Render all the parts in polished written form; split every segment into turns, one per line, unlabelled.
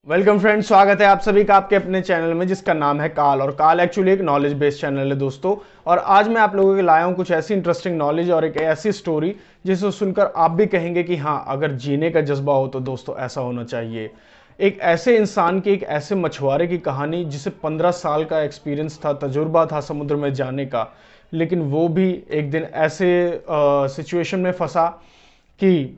Welcome friends, स्वागत है आप सभी का आपके अपने चैनल में जिसका नाम है काल। और काल एक्चुअली एक नॉलेज बेस्ड चैनल है दोस्तों। और आज मैं आप लोगों के लाया हूं कुछ ऐसी इंटरेस्टिंग नॉलेज और एक ऐसी स्टोरी जिसे सुनकर आप भी कहेंगे कि हाँ, अगर जीने का जज्बा हो तो दोस्तों ऐसा होना चाहिए। एक ऐसे इंसान की, एक ऐसे मछुआरे की कहानी जिसे 15 साल का एक्सपीरियंस था, तजुर्बा था समुद्र में जाने का। लेकिन वो भी एक दिन ऐसे सिचुएशन में फंसा कि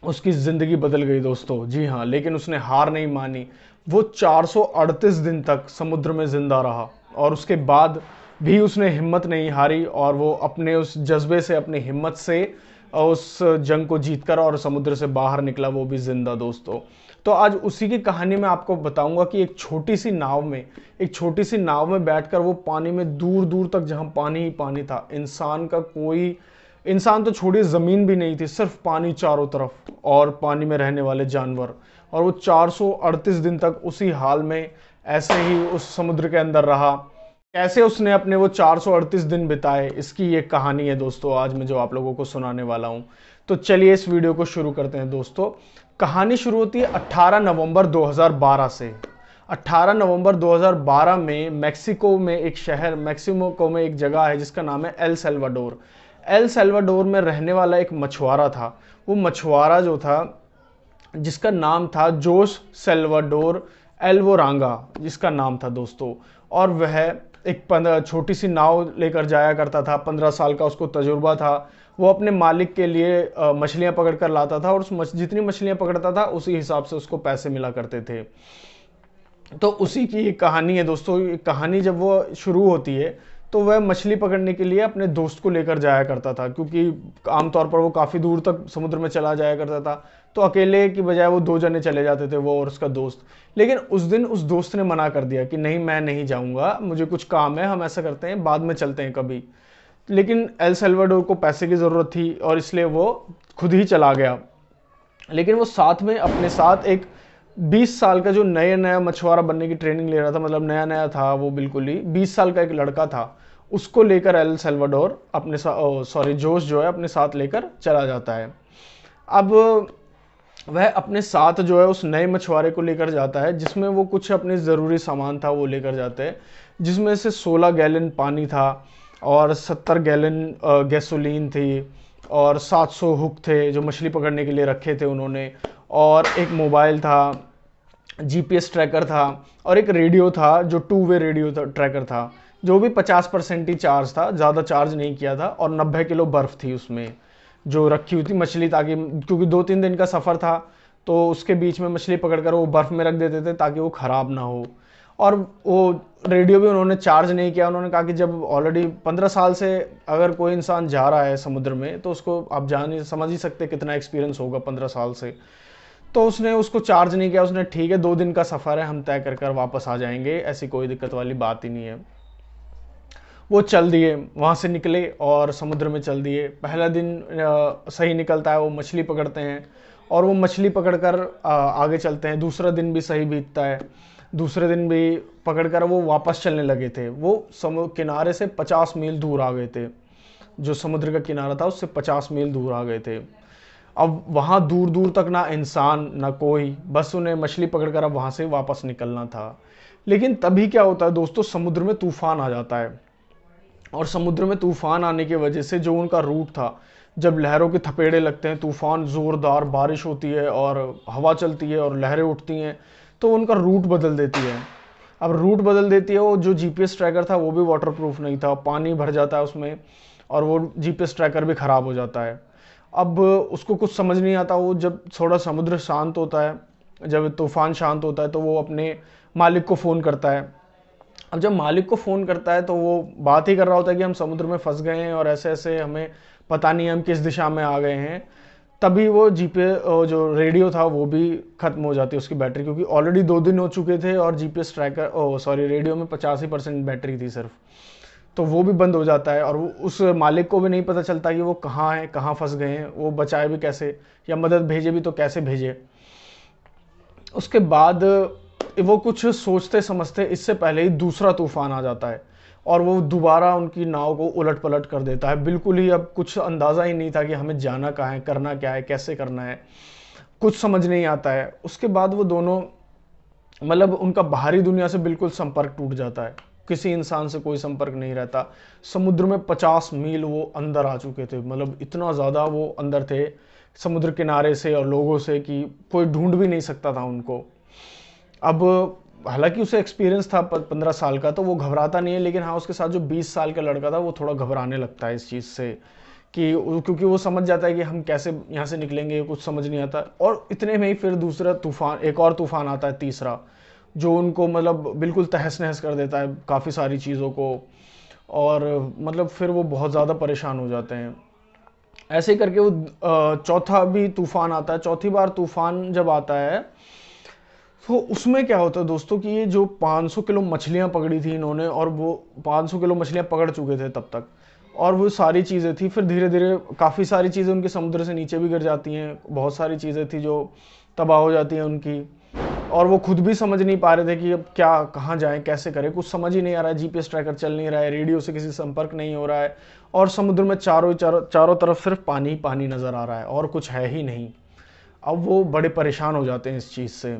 उसकी जिंदगी बदल गई दोस्तों। जी हाँ, लेकिन उसने हार नहीं मानी। वो 438 दिन तक समुद्र में जिंदा रहा और उसके बाद भी उसने हिम्मत नहीं हारी और वो अपने उस जज्बे से, अपनी हिम्मत से उस जंग को जीतकर और समुद्र से बाहर निकला, वो भी जिंदा दोस्तों। तो आज उसी की कहानी मैं आपको बताऊंगा कि एक छोटी सी नाव में, बैठकर वो पानी में दूर दूर तक, जहां पानी ही पानी था, इंसान तो छोड़िए, जमीन भी नहीं थी, सिर्फ पानी चारों तरफ और पानी में रहने वाले जानवर। और वो 438 दिन तक उसी हाल में ऐसे ही उस समुद्र के अंदर रहा। कैसे उसने अपने वो 438 दिन बिताए, इसकी ये कहानी है दोस्तों, आज मैं जो आप लोगों को सुनाने वाला हूं। तो चलिए इस वीडियो को शुरू करते हैं दोस्तों। कहानी शुरू होती है 18 नवंबर 2012 से। 18 नवंबर 2012 में मेक्सिको में एक जगह है जिसका नाम है एल सेल्वाडोर। एल सेल्वाडोर में रहने वाला एक मछुआरा था। वो मछुआरा जो था, जिसका नाम था जोस सेल्वाडोर एल्वोरांगा, जिसका नाम था दोस्तों। और वह एक छोटी सी नाव लेकर जाया करता था। 15 साल का उसको तजुर्बा था। वो अपने मालिक के लिए मछलियां पकड़ कर लाता था और जितनी मछलियां पकड़ता था उसी हिसाब से उसको पैसे मिला करते थे। तो उसी की एक कहानी है दोस्तों। ये कहानी जब वो शुरू होती है तो वह मछली पकड़ने के लिए अपने दोस्त को लेकर जाया करता था, क्योंकि आमतौर पर वो काफ़ी दूर तक समुद्र में चला जाया करता था। तो अकेले की बजाय वो 2 जने चले जाते थे, वो और उसका दोस्त। लेकिन उस दिन उस दोस्त ने मना कर दिया कि नहीं, मैं नहीं जाऊंगा, मुझे कुछ काम है, हम ऐसा करते हैं बाद में चलते हैं कभी। लेकिन एल सेल्वाडोर को पैसे की ज़रूरत थी और इसलिए वो खुद ही चला गया। लेकिन वो साथ में, अपने साथ एक 20 साल का, जो नया नया मछुआरा बनने की ट्रेनिंग ले रहा था, मतलब नया नया था वो, बिल्कुल ही 20 साल का एक लड़का था। उसको लेकर एल सेल्वाडोर जोश जो है अपने साथ लेकर चला जाता है। अब वह अपने साथ जो है उस नए मछुआरे को लेकर जाता है, जिसमें वो कुछ अपने ज़रूरी सामान था वो लेकर जाते हैं, जिसमें से 16 गैलन पानी था और 70 गैलन गैसोलीन थी और 700 हुक थे जो मछली पकड़ने के लिए रखे थे उन्होंने। और एक मोबाइल था, जीपीएस ट्रैकर था और एक रेडियो था जो 2 वे रेडियो ट्रैकर था, जो भी 50% ही चार्ज था, ज़्यादा चार्ज नहीं किया था। और 90 किलो बर्फ़ थी उसमें जो रखी हुई थी मछली, ताकि, क्योंकि 2-3 दिन का सफ़र था, तो उसके बीच में मछली पकड़कर वो बर्फ़ में रख देते थे ताकि वो ख़राब ना हो। और वो रेडियो भी उन्होंने चार्ज नहीं किया। उन्होंने कहा कि जब ऑलरेडी 15 साल से अगर कोई इंसान जा रहा है समुद्र में, तो उसको आप समझ ही सकते कितना एक्सपीरियंस होगा 15 साल से। तो उसने उसको चार्ज नहीं किया। उसने, ठीक है, 2 दिन का सफ़र है, हम तय कर कर वापस आ जाएंगे, ऐसी कोई दिक्कत वाली बात ही नहीं है। वो चल दिए, वहाँ से निकले और समुद्र में चल दिए। पहला दिन सही निकलता है, वो मछली पकड़ते हैं और वो मछली पकड़कर आगे चलते हैं। दूसरा दिन भी सही बीतता है। दूसरे दिन भी पकड़कर वो वापस चलने लगे थे। वो किनारे से 50 मील दूर आ गए थे। जो समुद्र का किनारा था उससे 50 मील दूर आ गए थे। अब वहाँ दूर दूर तक ना इंसान ना कोई, बस उन्हें मछली पकड़कर अब वहाँ से वापस निकलना था। लेकिन तभी क्या होता है दोस्तों, समुद्र में तूफान आ जाता है। और समुद्र में तूफान आने की वजह से जो उनका रूट था, जब लहरों के थपेड़े लगते हैं, तूफान, ज़ोरदार बारिश होती है और हवा चलती है और लहरें उठती हैं, तो उनका रूट बदल देती है। अब रूट बदल देती है, वो जो जीपीएस ट्रैकर था वो भी वाटरप्रूफ नहीं था, पानी भर जाता है उसमें और वो जीपीएस ट्रैकर भी ख़राब हो जाता है। अब उसको कुछ समझ नहीं आता। वो जब थोड़ा समुद्र शांत होता है, जब तूफान शांत होता है, तो वो अपने मालिक को फ़ोन करता है। अब जब मालिक को फ़ोन करता है तो वो बात ही कर रहा होता है कि हम समुद्र में फंस गए हैं और ऐसे ऐसे, हमें पता नहीं हम किस दिशा में आ गए हैं। तभी वो जो रेडियो था वो भी ख़त्म हो जाती है, उसकी बैटरी, क्योंकि ऑलरेडी 2 दिन हो चुके थे और जीपीएस रेडियो में 85% बैटरी थी सिर्फ। तो वो भी बंद हो जाता है और वो उस मालिक को भी नहीं पता चलता कि वो कहाँ है, कहाँ फंस गए हैं, वो बचाए भी कैसे, या मदद भेजे भी तो कैसे भेजे। उसके बाद वो कुछ सोचते समझते इससे पहले ही दूसरा तूफान आ जाता है और वो दोबारा उनकी नाव को उलट पलट कर देता है। बिल्कुल ही अब कुछ अंदाज़ा ही नहीं था कि हमें जाना कहाँ है, करना क्या है, कैसे करना है, कुछ समझ नहीं आता है। उसके बाद वो दोनों मतलब उनका बाहरी दुनिया से बिल्कुल संपर्क टूट जाता है, किसी इंसान से कोई संपर्क नहीं रहता। समुद्र में 50 मील वो अंदर आ चुके थे, मतलब इतना ज़्यादा वो अंदर थे समुद्र किनारे से और लोगों से कि कोई ढूंढ भी नहीं सकता था उनको। अब हालांकि उसे एक्सपीरियंस था 15 साल का, तो वो घबराता नहीं है, लेकिन हाँ उसके साथ जो 20 साल का लड़का था वो थोड़ा घबराने लगता है इस चीज़ से कि क्योंकि वो समझ जाता है कि हम कैसे यहाँ से निकलेंगे, कुछ समझ नहीं आता। और इतने में ही फिर दूसरा तूफान, एक और तूफान आता है तीसरा, जो उनको मतलब बिल्कुल तहस नहस कर देता है काफ़ी सारी चीज़ों को। और मतलब फिर वो बहुत ज़्यादा परेशान हो जाते हैं। ऐसे ही करके वो चौथा भी तूफान आता है। चौथी बार तूफान जब आता है तो उसमें क्या होता है दोस्तों कि ये जो 500 किलो मछलियां पकड़ी थी इन्होंने, और वो 500 किलो मछलियां पकड़ चुके थे तब तक, और वो सारी चीज़ें थी, फिर धीरे धीरे काफ़ी सारी चीज़ें उनके समुद्र से नीचे भी गिर जाती हैं, बहुत सारी चीज़ें थी जो तबाह हो जाती हैं उनकी। और वो खुद भी समझ नहीं पा रहे थे कि अब क्या, कहाँ जाएं, कैसे करें, कुछ समझ ही नहीं आ रहा है। जीपीएस ट्रैकर चल नहीं रहा है, रेडियो से किसी संपर्क नहीं हो रहा है, और समुद्र में चारों तरफ सिर्फ पानी ही पानी नज़र आ रहा है और कुछ है ही नहीं। अब वो बड़े परेशान हो जाते हैं इस चीज़ से।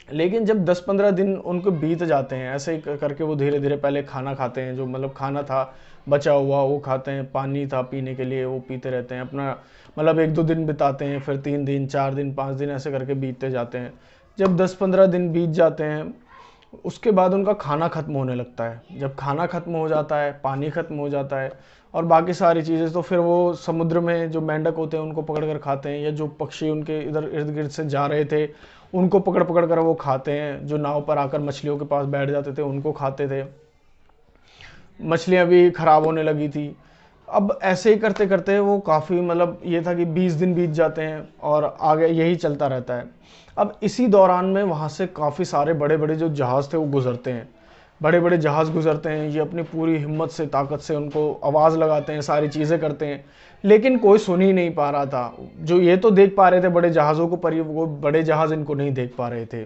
लेकिन जब 10-15 दिन उनको बीत जाते हैं, ऐसे ही करके वो धीरे धीरे पहले खाना खाते हैं, जो मतलब खाना था बचा हुआ वो खाते हैं, पानी था पीने के लिए वो पीते रहते हैं अपना, मतलब 1-2 दिन बिताते हैं, फिर 3 दिन 4 दिन 5 दिन ऐसे करके बीतते जाते हैं। जब 10-15 दिन बीत जाते हैं उसके बाद उनका खाना खत्म होने लगता है। जब खाना खत्म हो जाता है, पानी खत्म हो जाता है और बाकी सारी चीज़ें, तो फिर वो समुद्र में जो मेंढक होते हैं उनको पकड़ कर खाते हैं, या जो पक्षी उनके इधर इर्द गिर्द से जा रहे थे उनको पकड़ पकड़ कर वो खाते हैं। जो नाव पर आकर मछलियों के पास बैठ जाते थे उनको खाते थे। मछलियाँ भी खराब होने लगी थी। अब ऐसे ही करते करते वो काफ़ी, मतलब ये था कि 20 दिन बीत जाते हैं और आगे यही चलता रहता है। अब इसी दौरान में वहाँ से काफ़ी सारे बड़े बड़े जो जहाज़ थे वो गुजरते हैं, बड़े बड़े जहाज़ गुजरते हैं। ये अपनी पूरी हिम्मत से, ताकत से उनको आवाज़ लगाते हैं, सारी चीज़ें करते हैं, लेकिन कोई सुन ही नहीं पा रहा था। जो ये तो देख पा रहे थे बड़े जहाज़ों को, पर वो बड़े जहाज़ इनको नहीं देख पा रहे थे।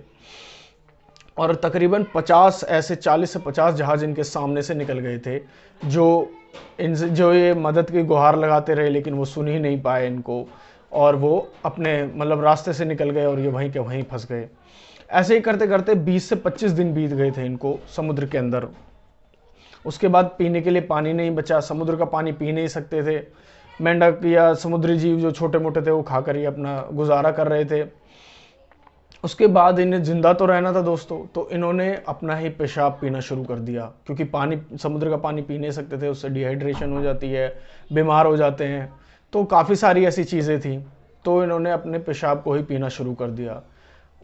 और तकरीबन 50 ऐसे 40 से 50 जहाज इनके सामने से निकल गए थे, जो ये मदद की गुहार लगाते रहे, लेकिन वो सुन ही नहीं पाए इनको, और वो अपने मतलब रास्ते से निकल गए और ये वहीं के वहीं फंस गए। ऐसे ही करते करते 20 से 25 दिन बीत गए थे इनको समुद्र के अंदर। उसके बाद पीने के लिए पानी नहीं बचा, समुद्र का पानी पी नहीं सकते थे। मेंढक या समुद्री जीव जो छोटे मोटे थे वो खाकर ही अपना गुजारा कर रहे थे। उसके बाद इन्हें जिंदा तो रहना था दोस्तों, तो इन्होंने अपना ही पेशाब पीना शुरू कर दिया, क्योंकि पानी, समुद्र का पानी पी नहीं सकते थे, उससे डिहाइड्रेशन हो जाती है, बीमार हो जाते हैं। तो काफ़ी सारी ऐसी चीज़ें थी, तो इन्होंने अपने पेशाब को ही पीना शुरू कर दिया।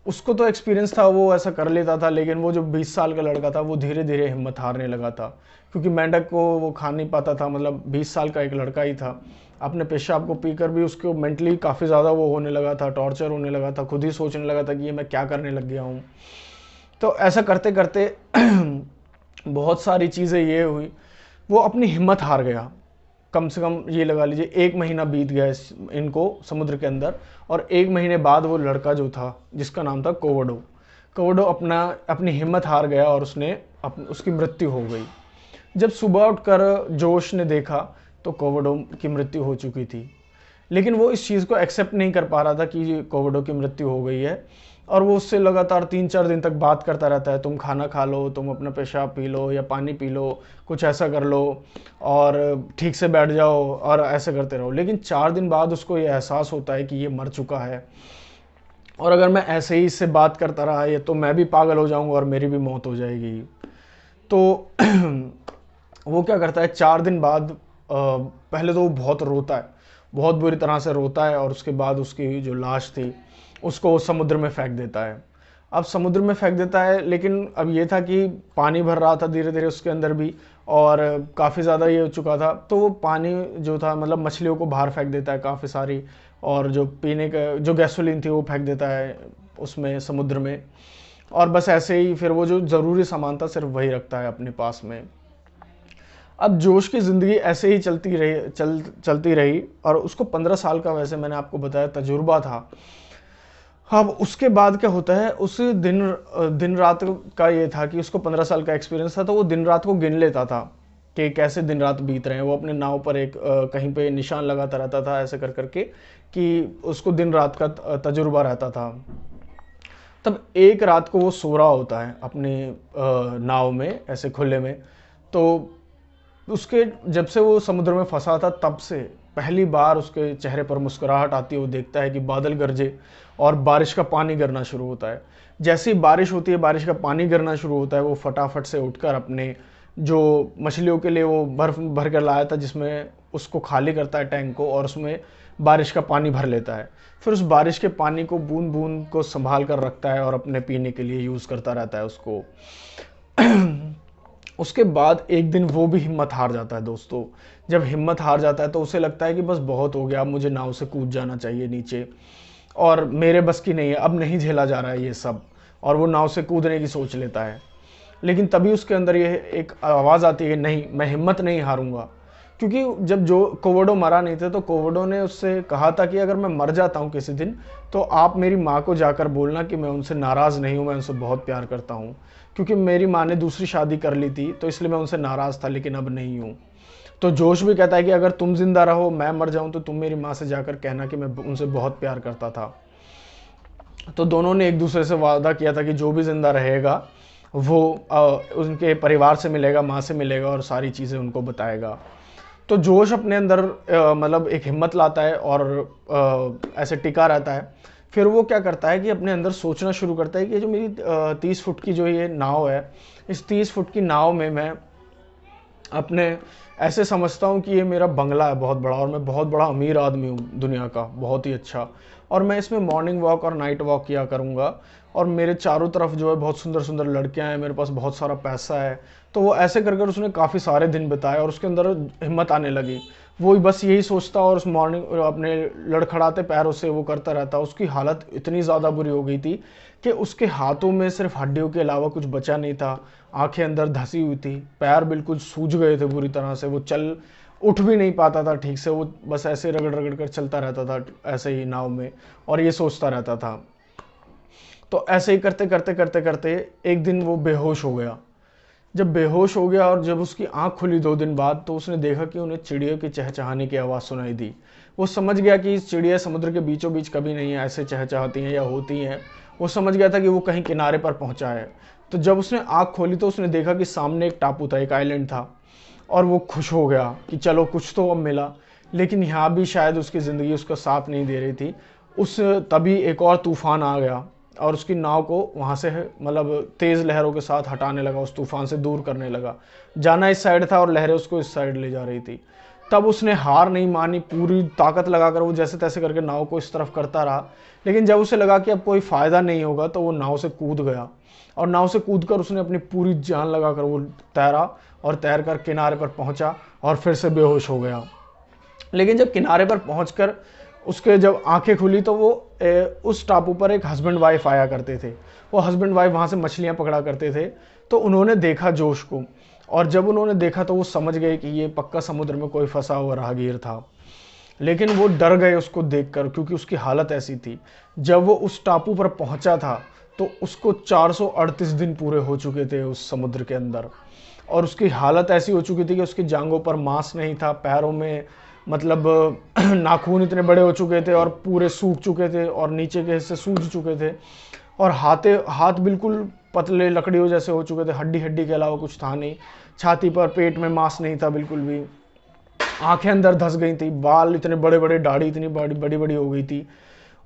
उसको तो एक्सपीरियंस था, वो ऐसा कर लेता था, लेकिन वो जो 20 साल का लड़का था वो धीरे धीरे हिम्मत हारने लगा था, क्योंकि मेंढक को वो खा नहीं पाता था। मतलब 20 साल का एक लड़का ही था, अपने पेशाब को पीकर भी उसको मेंटली काफ़ी ज़्यादा वो होने लगा था, टॉर्चर होने लगा था, खुद ही सोचने लगा था कि ये मैं क्या करने लग गया हूँ। तो ऐसा करते करते बहुत सारी चीज़ें ये हुई, वो अपनी हिम्मत हार गया। कम से कम ये लगा लीजिए 1 महीना बीत गया इनको समुद्र के अंदर, और 1 महीने बाद वो लड़का जो था जिसका नाम था कोवडो, अपनी हिम्मत हार गया और उसकी मृत्यु हो गई। जब सुबह उठकर जोश ने देखा तो कोवडो की मृत्यु हो चुकी थी, लेकिन वो इस चीज़ को एक्सेप्ट नहीं कर पा रहा था कि कोवडो की मृत्यु हो गई है, और वो उससे लगातार 3-4 दिन तक बात करता रहता है, तुम खाना खा लो, तुम अपना पेशाब पी लो या पानी पी लो, कुछ ऐसा कर लो और ठीक से बैठ जाओ, और ऐसे करते रहो। लेकिन 4 दिन बाद उसको ये एहसास होता है कि ये मर चुका है, और अगर मैं ऐसे ही इससे बात करता रहा ये तो मैं भी पागल हो जाऊंगा और मेरी भी मौत हो जाएगी। तो वो क्या करता है, 4 दिन बाद पहले तो वो बहुत रोता है, बहुत बुरी तरह से रोता है, और उसके बाद उसकी जो लाश थी उसको वो समुद्र में फेंक देता है। अब समुद्र में फेंक देता है, लेकिन अब ये था कि पानी भर रहा था धीरे धीरे उसके अंदर भी, और काफ़ी ज़्यादा ये हो चुका था, तो वो पानी जो था मतलब मछलियों को बाहर फेंक देता है काफ़ी सारी, और जो पीने का जो गैसोलीन थी वो फेंक देता है उसमें समुद्र में। और बस ऐसे ही फिर वो जो ज़रूरी सामान था सिर्फ वही रखता है अपने पास में। अब जोश की ज़िंदगी ऐसे ही चलती रही, और उसको 15 साल का, वैसे मैंने आपको बताया, तजुर्बा था। अब उसके बाद क्या होता है, उस दिन रात का ये था कि उसको 15 साल का एक्सपीरियंस था, तो वो दिन रात को गिन लेता था कि कैसे दिन रात बीत रहे हैं। वो अपने नाव पर एक कहीं पे निशान लगाता रहता था, ऐसे कर करके, कि उसको दिन रात का तजुर्बा रहता था। तब एक रात को वो सो रहा होता है अपने नाव में, ऐसे खुले में। तो उसके जब से वो समुद्र में फंसा था तब से पहली बार उसके चेहरे पर मुस्कुराहट आती है। वो देखता है कि बादल गरजे और बारिश का पानी गिरना शुरू होता है। जैसे ही बारिश होती है, बारिश का पानी गिरना शुरू होता है, वो फटाफट से उठकर अपने जो मछलियों के लिए वो बर्फ भर कर लाया था, जिसमें उसको खाली करता है टैंक को, और उसमें बारिश का पानी भर लेता है। फिर उस बारिश के पानी को बूंद बूंद को संभाल कर रखता है और अपने पीने के लिए यूज़ करता रहता है उसको। उसके बाद एक दिन वो भी हिम्मत हार जाता है दोस्तों। जब हिम्मत हार जाता है तो उसे लगता है कि बस बहुत हो गया, अब मुझे नाव से कूद जाना चाहिए नीचे, और मेरे बस की नहीं है, अब नहीं झेला जा रहा है ये सब, और वो नाव से कूदने की सोच लेता है। लेकिन तभी उसके अंदर ये एक आवाज़ आती है, नहीं, मैं हिम्मत नहीं हारूंगा। क्योंकि जब जो कोवोडो मरा नहीं था, तो कोवोडो ने उससे कहा था कि अगर मैं मर जाता हूँ किसी दिन, तो आप मेरी माँ को जाकर बोलना कि मैं उनसे नाराज़ नहीं हूँ, मैं उनसे बहुत प्यार करता हूँ। क्योंकि मेरी माँ ने दूसरी शादी कर ली थी, तो इसलिए मैं उनसे नाराज़ था, लेकिन अब नहीं हूँ। तो जोश भी कहता है कि अगर तुम जिंदा रहो, मैं मर जाऊँ, तो तुम मेरी माँ से जाकर कहना कि मैं उनसे बहुत प्यार करता था। तो दोनों ने एक दूसरे से वादा किया था कि जो भी जिंदा रहेगा वो उनके परिवार से मिलेगा, माँ से मिलेगा, और सारी चीज़ें उनको बताएगा। तो जोश अपने अंदर मतलब एक हिम्मत लाता है और ऐसे टिका रहता है। फिर वो क्या करता है कि अपने अंदर सोचना शुरू करता है कि जो मेरी 30 फुट की जो ये नाव है, इस 30 फुट की नाव में मैं अपने ऐसे समझता हूँ कि ये मेरा बंगला है बहुत बड़ा, और मैं बहुत बड़ा अमीर आदमी हूँ दुनिया का, बहुत ही अच्छा। और मैं इसमें मॉर्निंग वॉक और नाइट वॉक किया करूँगा, और मेरे चारों तरफ जो है बहुत सुंदर सुंदर लड़कियाँ हैं, मेरे पास बहुत सारा पैसा है। तो वो ऐसे कर कर उसने काफ़ी सारे दिन बिताए, और उसके अंदर हिम्मत आने लगी। वो बस यही सोचता, और उस मॉर्निंग अपने लड़खड़ाते पैरों से वो करता रहता। उसकी हालत इतनी ज़्यादा बुरी हो गई थी कि उसके हाथों में सिर्फ हड्डियों के अलावा कुछ बचा नहीं था। आंखें अंदर धसी हुई थी, पैर बिल्कुल सूज गए थे बुरी तरह से, वो चल उठ भी नहीं पाता था ठीक से। वो बस ऐसे रगड़ रगड़ कर चलता रहता था ऐसे ही नाव में, और ये सोचता रहता था। तो ऐसे ही करते करते करते करते एक दिन वो बेहोश हो गया। जब बेहोश हो गया और जब उसकी आंख खुली 2 दिन बाद, तो उसने देखा कि उन्हें चिड़ियों की चहचहाने की आवाज़ सुनाई दी। वो समझ गया कि चिड़िया समुद्र के बीचों बीच कभी नहीं ऐसे चहचहाती हैं या होती हैं। वो समझ गया था कि वो कहीं किनारे पर पहुंचा है। तो जब उसने आंख खोली तो उसने देखा कि सामने एक टापू था, एक आइलैंड था, और वो खुश हो गया कि चलो कुछ तो अब मिला। लेकिन यहाँ भी शायद उसकी ज़िंदगी उसका साथ नहीं दे रही थी। उस तभी एक और तूफान आ गया, और उसकी नाव को वहाँ से मतलब तेज़ लहरों के साथ हटाने लगा, उस तूफान से दूर करने लगा। जाना इस साइड था और लहरें उसको इस साइड ले जा रही थी। तब उसने हार नहीं मानी, पूरी ताकत लगाकर वो जैसे तैसे करके नाव को इस तरफ करता रहा। लेकिन जब उसे लगा कि अब कोई फ़ायदा नहीं होगा, तो वो नाव से कूद गया, और नाव से कूदकर उसने अपनी पूरी जान लगाकर वो तैरा, और तैर कर किनारे पर पहुंचा और फिर से बेहोश हो गया। लेकिन जब किनारे पर पहुंचकर उसके जब आंखें खुली, तो वो उस टापू पर एक हस्बैंड वाइफ आया करते थे। वो हस्बैंड वाइफ वहाँ से मछलियाँ पकड़ा करते थे। तो उन्होंने देखा जोश को, और जब उन्होंने देखा तो वो समझ गए कि ये पक्का समुद्र में कोई फंसा हुआ राहगीर था। लेकिन वो डर गए उसको देखकर, क्योंकि उसकी हालत ऐसी थी। जब वो उस टापू पर पहुंचा था, तो उसको 438 दिन पूरे हो चुके थे उस समुद्र के अंदर, और उसकी हालत ऐसी हो चुकी थी कि उसकी जांघों पर मांस नहीं था, पैरों में मतलब नाखून इतने बड़े हो चुके थे और पूरे सूख चुके थे, और नीचे के हिस्से सूज चुके थे, और हाथ बिल्कुल पतले लकड़ियों जैसे हो चुके थे, हड्डी हड्डी के अलावा कुछ था नहीं। छाती पर पेट में मांस नहीं था बिल्कुल भी। आंखें अंदर धस गई थी, बाल इतने बड़े बड़े, दाढ़ी इतनी बड़ी बड़ी बड़ी हो गई थी,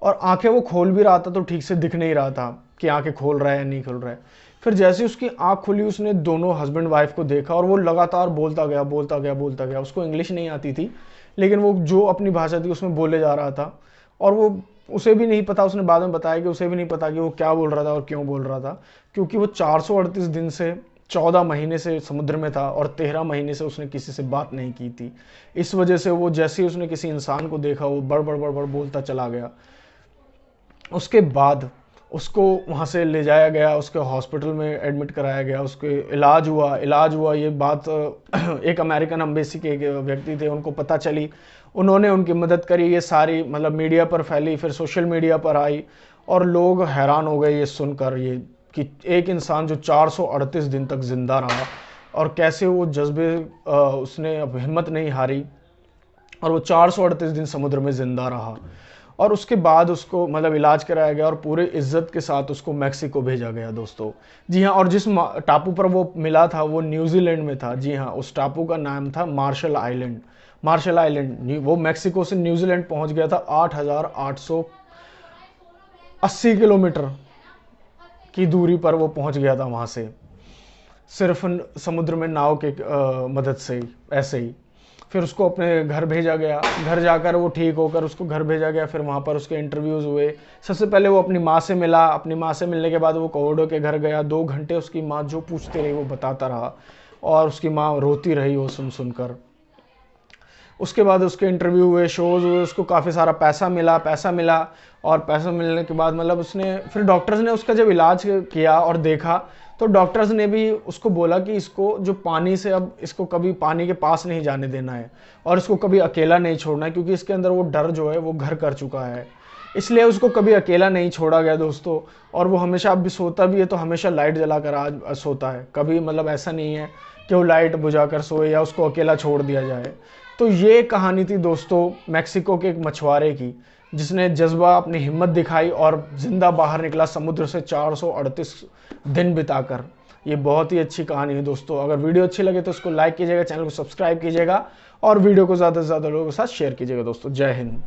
और आंखें वो खोल भी रहा था तो ठीक से दिख नहीं रहा था कि आंखें खोल रहा है या नहीं खोल रहा है। फिर जैसे उसकी आंख खुली, उसने दोनों हस्बैंड वाइफ को देखा, और वो लगातार बोलता गया बोलता गया बोलता गया। उसको इंग्लिश नहीं आती थी, लेकिन वो जो अपनी भाषा थी उसमें बोले जा रहा था, और वो उसे भी नहीं पता, उसने बाद में बताया कि उसे भी नहीं पता कि वो क्या बोल रहा था और क्यों बोल रहा था। क्योंकि वो 438 दिन से 14 महीने से समुद्र में था, और 13 महीने से उसने किसी से बात नहीं की थी। इस वजह से वो जैसे ही उसने किसी इंसान को देखा, वो बड़ बड़ बड़ बड़ बोलता चला गया। उसके बाद उसको वहाँ से ले जाया गया, उसके हॉस्पिटल में एडमिट कराया गया, उसके इलाज हुआ। ये बात एक अमेरिकन एम्बेसी के एक व्यक्ति थे, उनको पता चली, उन्होंने उनकी मदद करी। ये सारी मतलब मीडिया पर फैली, फिर सोशल मीडिया पर आई, और लोग हैरान हो गए ये सुनकर, ये कि एक इंसान जो 438 दिन तक जिंदा रहा, और कैसे वो जज्बे उसने अब हिम्मत नहीं हारी, और वो 438 दिन समुद्र में जिंदा रहा। और उसके बाद उसको मतलब इलाज कराया गया और पूरे इज्जत के साथ उसको मैक्सिको भेजा गया दोस्तों। जी हाँ, और जिस टापू पर वो मिला था वो न्यूजीलैंड में था। जी हाँ, उस टापू का नाम था मार्शल आइलैंड। मार्शल आइलैंड वो मैक्सिको से न्यूजीलैंड पहुंच गया था 8,880 किलोमीटर की दूरी पर वो पहुंच गया था वहां से, सिर्फ समुद्र में नाव के मदद से ही, ऐसे ही। फिर उसको अपने घर भेजा गया, घर जाकर वो ठीक होकर उसको घर भेजा गया। फिर वहाँ पर उसके इंटरव्यूज़ हुए। सबसे पहले वो अपनी माँ से मिला, अपनी माँ से मिलने के बाद वो कोविडो के घर गया। 2 घंटे उसकी माँ जो पूछती रही वो बताता रहा और उसकी माँ रोती रही वो सुन सुनकर। उसके बाद उसके इंटरव्यू हुए, शोज़ हुए, उसको काफ़ी सारा पैसा मिला और पैसा मिलने के बाद मतलब उसने फिर डॉक्टर्स ने उसका जब इलाज किया और देखा तो डॉक्टर्स ने भी उसको बोला कि इसको जो पानी से अब इसको कभी पानी के पास नहीं जाने देना है और इसको कभी अकेला नहीं छोड़ना है, क्योंकि इसके अंदर वो डर जो है वो घर कर चुका है। इसलिए उसको कभी अकेला नहीं छोड़ा गया दोस्तों। और वो हमेशा अब भी सोता भी है तो हमेशा लाइट जलाकर आज सोता है, कभी मतलब ऐसा नहीं है कि वो लाइट बुझाकर सोए या उसको अकेला छोड़ दिया जाए। तो ये कहानी थी दोस्तों मैक्सिको के एक मछुआरे की, जिसने जज्बा अपनी हिम्मत दिखाई और जिंदा बाहर निकला समुद्र से 438 दिन बिताकर। ये बहुत ही अच्छी कहानी है दोस्तों। अगर वीडियो अच्छी लगे तो उसको लाइक कीजिएगा, चैनल को सब्सक्राइब कीजिएगा और वीडियो को ज़्यादा से ज़्यादा लोगों के साथ शेयर कीजिएगा दोस्तों। जय हिंद।